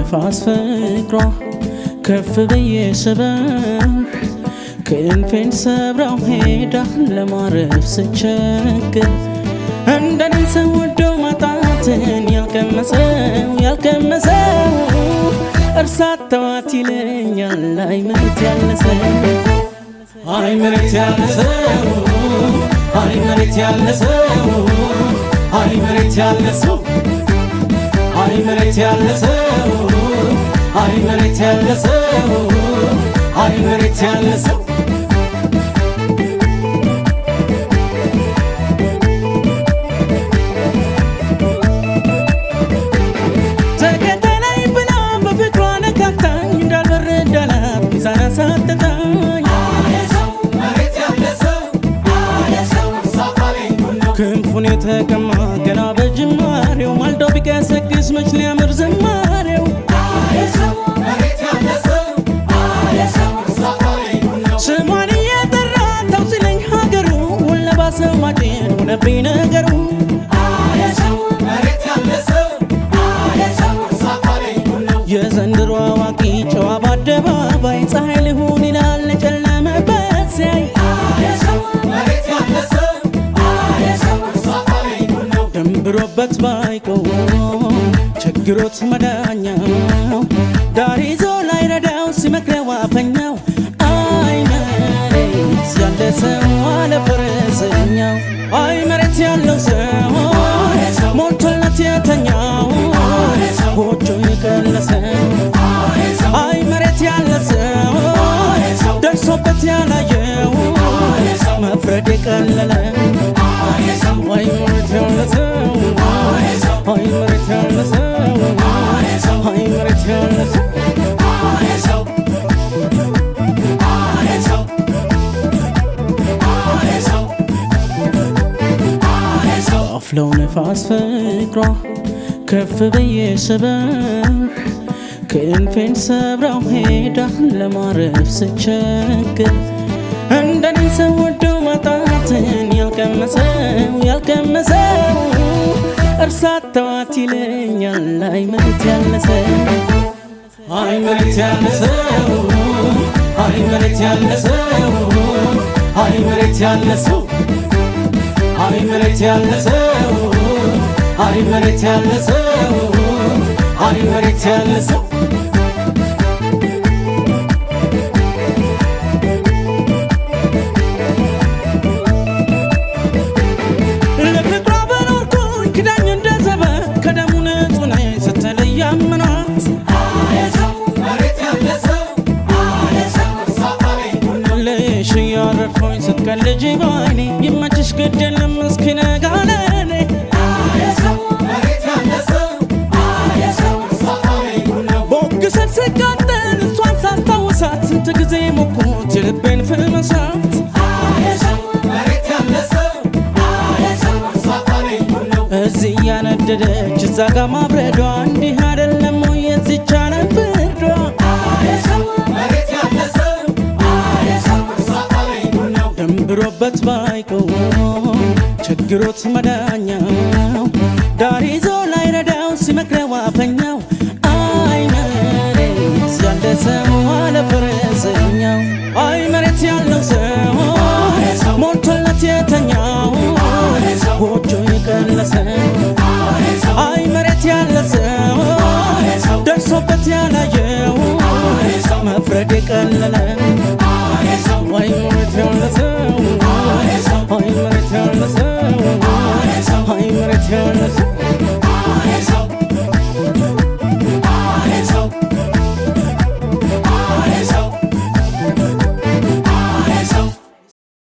ንፋስ ፍቅሯ ከፍ ብዬ ስበር ክንፌን ሰብራው ሄዳ ለማረፍ ስቸግር እንደኔ ሰው ወዶ ማጣትን ያልቀመሰው እርሳት ተዋት ይለኛል። አይ መሬት ያለሰው አይ መሬት ያለሰው አይ መሬት ያለሰው አይ መሬት ያለሰው አይ መሬት ያለሰው አይ መሬት ያለሰው አይ መሬት ያለሰው ተከተለኝ ብላ በፍቅሯ ነካክታኝ እንዳልበረዳላት ሚዛን አሳጥታኝ ክንፉን የተቀማ ገና በጅማሬው ማልዶ ቢቀሰቅስ መች ሊያምር ዝማሬው ስሟን እየጠራ ተው ሲለኝ ሀገሩ ወለባሰው ማጭን ሆነብኝ ነገሩ የዘንድሮ አዋቂ ጨዋ በአደባባይ ፀሐይ ልሁን ይላል ለጨለመበት ሲያይ ደንብሮበት ባይቆም ችግሮት መዳኛው ዳር ይዞ ላይረዳው ሲመክረው አፈኛው አይ መሬት ያለ ሰው አለ ፈረሰኛው አይ መሬት ያለው ሰው ሞልቶለት የተኛው ጎጆ የቀለሰው አይ መሬት ያለ ሰው ደርሶበት ያላየው መፍረድ የቀለለ አይ መሬት ያለ ሰው አይ መሬት ያለ ሰው አይ መሬት ያለ ሰው አፍለው ንፋስ ፍቅሯ ከፍ ብዬ ስበር ክንፌን ሰብራው ሄዳ ለማረፍ ስቸግር እንደኔ ሰው ወዶ ማጣትን ያልቀመሰው እርሳት ተዋት ይለኛል። አይ መሬት ያለሰው አይ መሬት ያለሰው አይ መሬት ያለሰው አይ መሬት ያለሰው አይ መሬት ያለሰው አይ መሬት ያለሰው አይ መሬት ያለሰው ለፍቅሯ በኖርኩኝ ክዳኝ እንደዘበ ከደሙ ንጹህ ነኝ ስትለኝ ያመኗት ልሽ እያረድኩኝ ስትቀልጂ ባይኔ ይመችሽ ግድ የለም እስኪነጋ ለኔ ቦግሰት ስቃጠል እሷን ሳስታውሳት ስንት ጊዜ ሞኩት የልቤን ፍመሳት እዚህ እያነደደች እዛ ጋ ማብረዷ እንዲህ አይደለም ወይ የዚች ዓለም ፍርዷ ደንብሮበት ባይቆም ችግሮት መዳኛው ዳር ይዞ ላይረዳው ሲመክረው አፈኛው አይ መሬት ያለ ሰው አለ ፈረሰኛው አይ መሬት ያለው